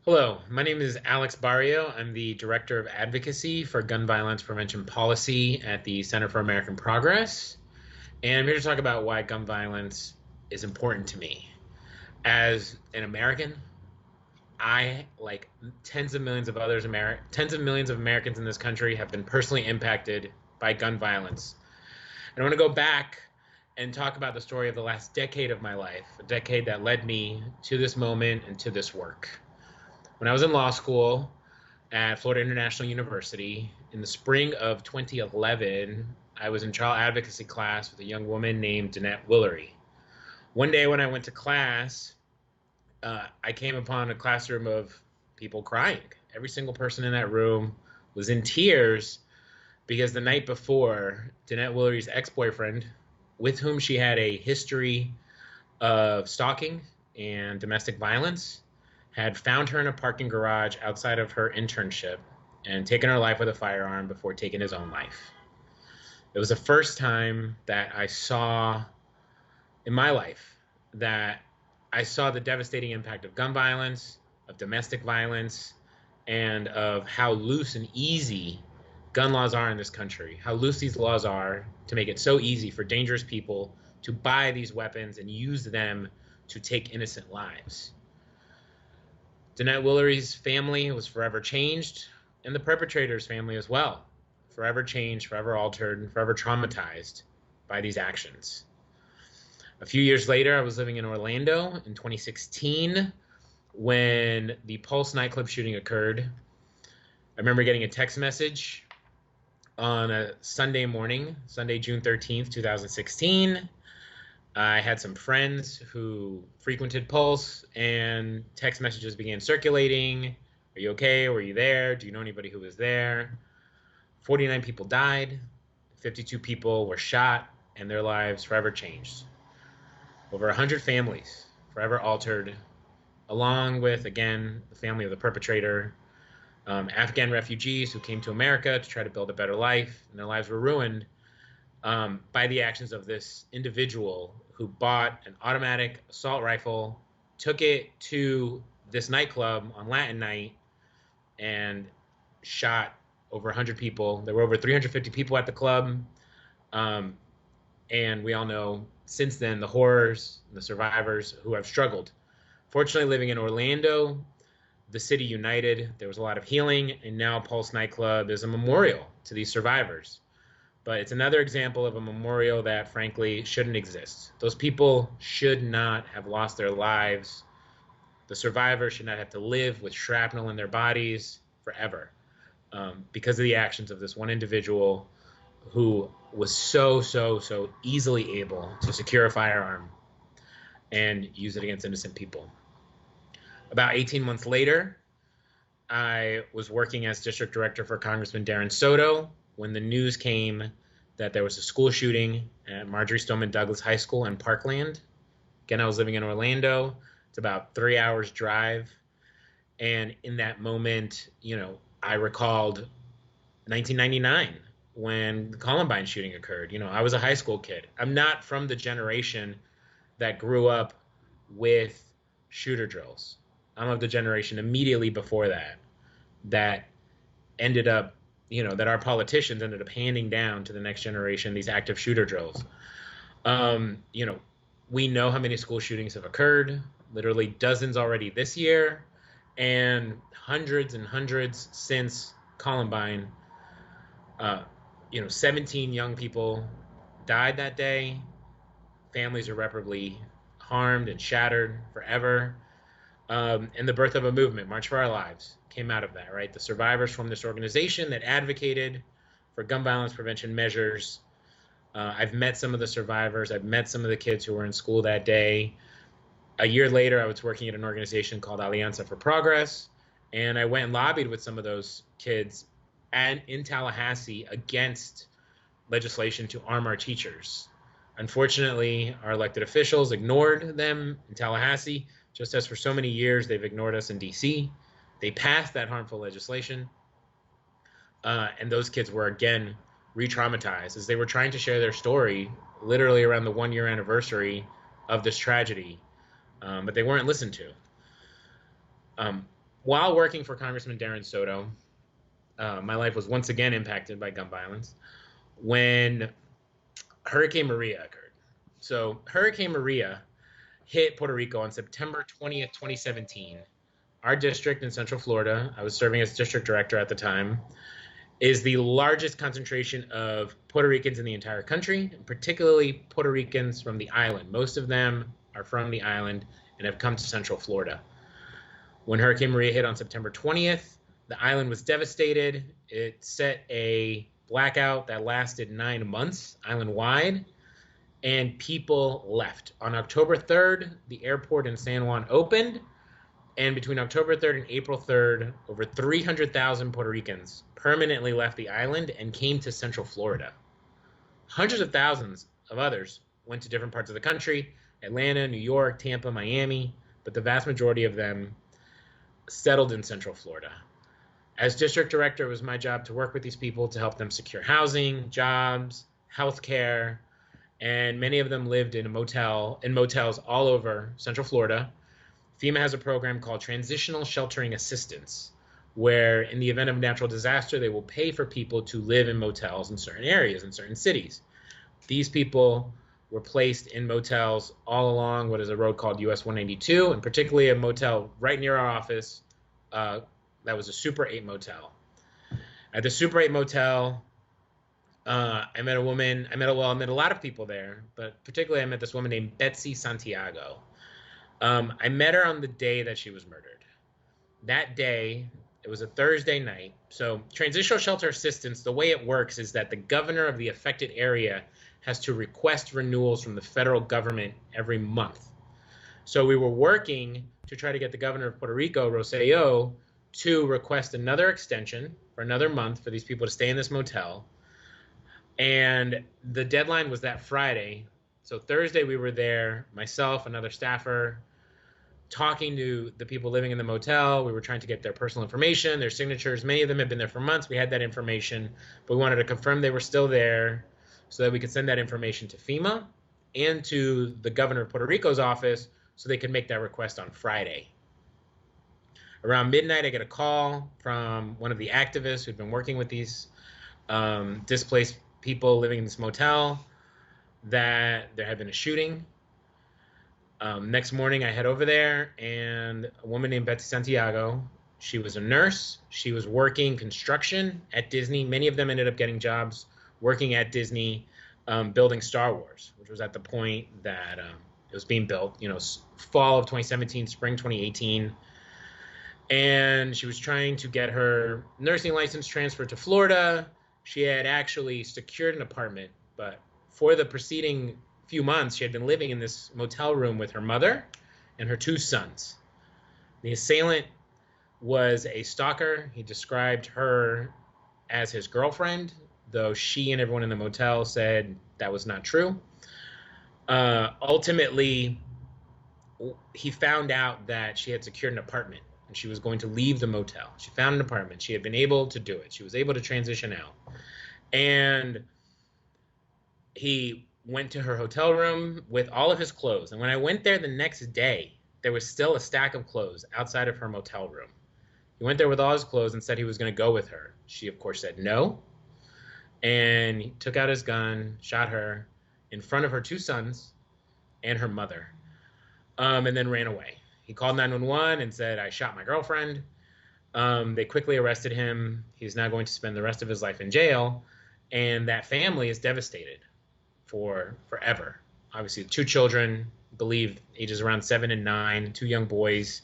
Hello, my name is Alex Barrio. I'm the Director of Advocacy for Gun Violence Prevention Policy at the Center for American Progress. And I'm here to talk about why gun violence is important to me. As an American, I, like tens of millions of Americans in this country, have been personally impacted by gun violence. And I want to go back and talk about the story of the last decade of my life, a decade that led me to this moment and to this work. When I was in law school, at Florida International University. In the spring of 2011, I was in child advocacy class with a young woman named Danette Willery. One day when I went to class, I came upon a classroom of people crying. Every single person in that room was in tears because the night before, Danette Willery's ex-boyfriend, with whom she had a history of stalking and domestic violence, had found her in a parking garage outside of her internship and taken her life with a firearm before taking his own life. It was the first time that I saw in my life that I saw the devastating impact of gun violence, of domestic violence, and of how loose and easy gun laws are in this country, how loose these laws are to make it so easy for dangerous people to buy these weapons and use them to take innocent lives. Danette Willery's family was forever changed, and the perpetrator's family as well. Forever changed, forever altered, and forever traumatized by these actions. A few years later, I was living in Orlando in 2016 when the Pulse nightclub shooting occurred. I remember getting a text message on a Sunday morning, Sunday, June 13th, 2016. I had some friends who frequented Pulse, and text messages began circulating. Are you okay? Were you there? Do you know anybody who was there? 49 people died, 52 people were shot, and their lives forever changed. Over 100 families forever altered, along with, again, the family of the perpetrator. Afghan refugees who came to America to try to build a better life, and their lives were ruined by the actions of this individual who bought an automatic assault rifle, took it to this nightclub on Latin night, and shot over 100 people. There were over 350 people at the club. Um, and we all know since then the horrors, the survivors who have struggled. Fortunately, living in Orlando, the city united. There was a lot of healing, and now Pulse Nightclub is a memorial to these survivors. But it's another example of a memorial that, frankly, shouldn't exist. Those people should not have lost their lives. The survivors should not have to live with shrapnel in their bodies forever because of the actions of this one individual who was so easily able to secure a firearm and use it against innocent people. About 18 months later, I was working as district director for Congressman Darren Soto when the news came that there was a school shooting at Marjorie Stoneman Douglas High School in Parkland. Again, I was living in Orlando. It's about 3 hours drive. And in that moment, I recalled 1999 when the Columbine shooting occurred. I was a high school kid. I'm not from the generation that grew up with shooter drills. I'm of the generation immediately before that ended up, that our politicians ended up handing down to the next generation these active shooter drills. We know how many school shootings have occurred, literally dozens already this year, and hundreds and hundreds since Columbine. 17 young people died that day. Families irreparably harmed and shattered forever. And the birth of a movement, March for Our Lives, came out of that, right? The survivors from this organization that advocated for gun violence prevention measures. I've met some of the survivors. I've met some of the kids who were in school that day. A year later, I was working at an organization called Alianza for Progress, and I went and lobbied with some of those kids in Tallahassee against legislation to arm our teachers. Unfortunately, our elected officials ignored them in Tallahassee, just as for so many years they've ignored us in D.C. They passed that harmful legislation, and those kids were again re-traumatized as they were trying to share their story literally around the 1 year anniversary of this tragedy, but they weren't listened to. while working for Congressman Darren Soto, my life was once again impacted by gun violence when Hurricane Maria occurred. So Hurricane Maria hit Puerto Rico on September 20th, 2017. Our district in Central Florida, I was serving as district director at the time, is the largest concentration of Puerto Ricans in the entire country, and particularly Puerto Ricans from the island. Most of them are from the island and have come to Central Florida. When Hurricane Maria hit on September 20th, the island was devastated. It set a blackout that lasted 9 months island-wide, and people left. On October 3rd, the airport in San Juan opened, and between October 3rd and April 3rd, over 300,000 Puerto Ricans permanently left the island and came to Central Florida. Hundreds of thousands of others went to different parts of the country, Atlanta, New York, Tampa, Miami, but the vast majority of them settled in Central Florida. As district director, it was my job to work with these people to help them secure housing, jobs, health care, and many of them lived in motels all over Central Florida. FEMA has a program called Transitional Sheltering Assistance, where in the event of natural disaster, they will pay for people to live in motels in certain areas, in certain cities. These people were placed in motels all along what is a road called US 192, and particularly a motel right near our office that was a Super 8 motel. At the Super 8 motel, I met a woman. I met a lot of people there, but particularly I met this woman named Betsy Santiago. I met her on the day that she was murdered. That day, it was a Thursday night. So transitional shelter assistance, the way it works is that the governor of the affected area has to request renewals from the federal government every month. So we were working to try to get the governor of Puerto Rico, Rosselló, to request another extension for another month for these people to stay in this motel. And the deadline was that Friday. So Thursday we were there, myself, another staffer, talking to the people living in the motel. We were trying to get their personal information, their signatures. Many of them had been there for months. We had that information, but we wanted to confirm they were still there so that we could send that information to FEMA and to the governor of Puerto Rico's office so they could make that request on Friday. Around midnight, I get a call from one of the activists who'd been working with these displaced people living in this motel that there had been a shooting. Next morning, I head over there, and a woman named Betsy Santiago, she was a nurse. She was working construction at Disney. Many of them ended up getting jobs working at Disney, building Star Wars, which was at the point that it was being built, fall of 2017, spring 2018. And she was trying to get her nursing license transferred to Florida. She had actually secured an apartment, but for the preceding few months, she had been living in this motel room with her mother and her 2 sons. The assailant was a stalker. He described her as his girlfriend, though she and everyone in the motel said that was not true. Ultimately, he found out that she had secured an apartment and she was going to leave the motel. She found an apartment. She had been able to do it. She was able to transition out. And he went to her hotel room with all of his clothes. And when I went there the next day, there was still a stack of clothes outside of her motel room. He went there with all his clothes and said he was going to go with her. She, of course, said no. And he took out his gun, shot her in front of her 2 sons and her mother, and then ran away. He called 911 and said, I shot my girlfriend. They quickly arrested him. He's now going to spend the rest of his life in jail. And that family is devastated for forever. Obviously, 2 children, believe ages around 7 and 9, 2 young boys.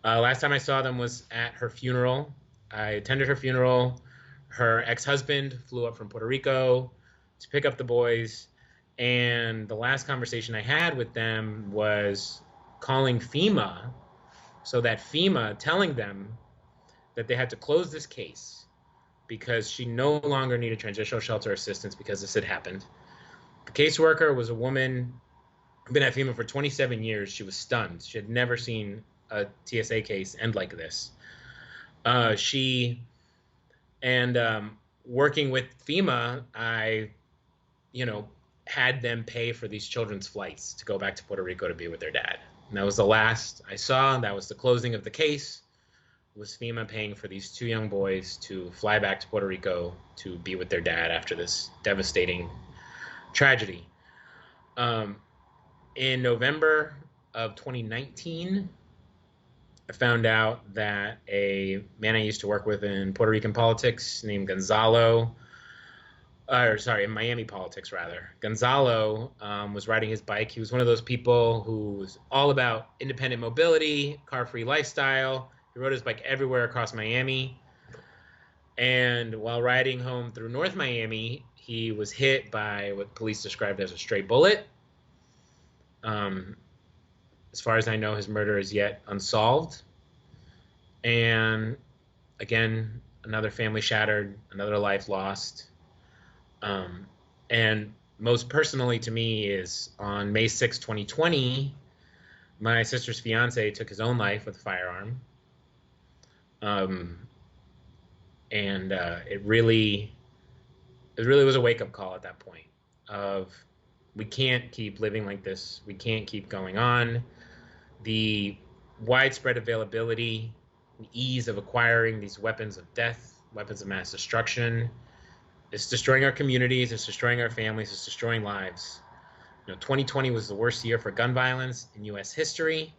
Last time I saw them was at her funeral. I attended her funeral. Her ex-husband flew up from Puerto Rico to pick up the boys. And the last conversation I had with them was calling FEMA, so that FEMA telling them that they had to close this case because she no longer needed transitional shelter assistance because this had happened. The caseworker was a woman who'd been at FEMA for 27 years. She was stunned. She had never seen a TSA case end like this. Working with FEMA, I, had them pay for these children's flights to go back to Puerto Rico to be with their dad. And that was the last I saw. That was the closing of the case. was FEMA paying for these two young boys to fly back to Puerto Rico to be with their dad after this devastating tragedy. Um, in November of 2019, I found out that a man I used to work with in Puerto Rican politics named Gonzalo, or sorry, in Miami politics rather, Gonzalo was riding his bike. He was one of those people who was all about independent mobility, car-free lifestyle. He rode his bike everywhere across Miami. And while riding home through North Miami, he was hit by what police described as a stray bullet. Um, as far as I know, his murder is yet unsolved. And again, another family shattered, another life lost. And most personally to me is on May 6, 2020, my sister's fiance took his own life with a firearm. And it really was a wake-up call at that point of we can't keep living like this. We can't keep going on. The widespread availability and ease of acquiring these weapons of death, weapons of mass destruction, it's destroying our communities, it's destroying our families, it's destroying lives. 2020 was the worst year for gun violence in U.S. history.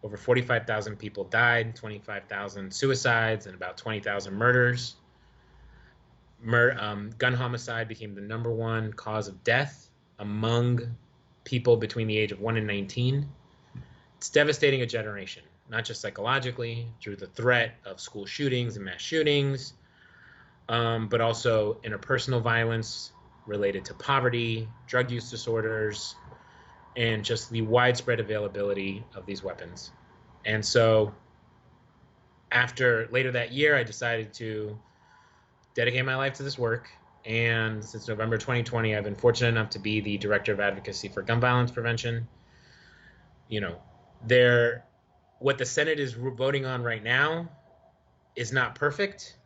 Over 45,000 people died, 25,000 suicides, and about 20,000 murders. Gun homicide became the #1 cause of death among people between the age of 1 and 19. It's devastating a generation, not just psychologically, through the threat of school shootings and mass shootings, but also interpersonal violence related to poverty, drug use disorders, and just the widespread availability of these weapons. And so later that year, I decided to dedicate my life to this work. And since November 2020, I've been fortunate enough to be the director of advocacy for gun violence prevention. What the Senate is voting on right now is not perfect,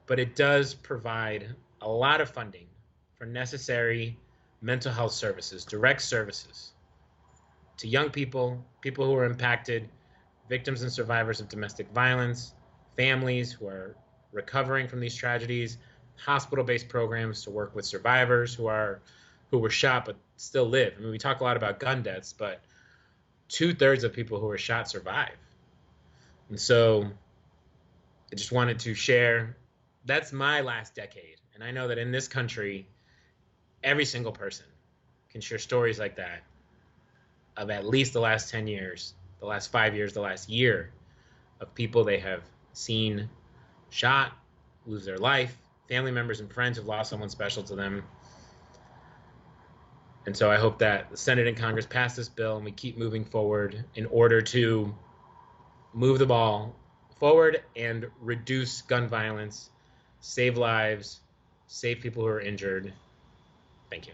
but it does provide a lot of funding for necessary mental health services, direct services to young people, people who are impacted, victims and survivors of domestic violence, families who are recovering from these tragedies, hospital-based programs to work with survivors who were shot but still live. I mean, we talk a lot about gun deaths, but 2/3 of people who are shot survive. And so I just wanted to share, that's my last decade. And I know that in this country, every single person can share stories like that of at least the last 10 years, the last 5 years, the last year of people they have seen shot, lose their life, family members and friends who've lost someone special to them. And so I hope that the Senate and Congress pass this bill and we keep moving forward in order to move the ball forward and reduce gun violence, save lives, save people who are injured. Thank you.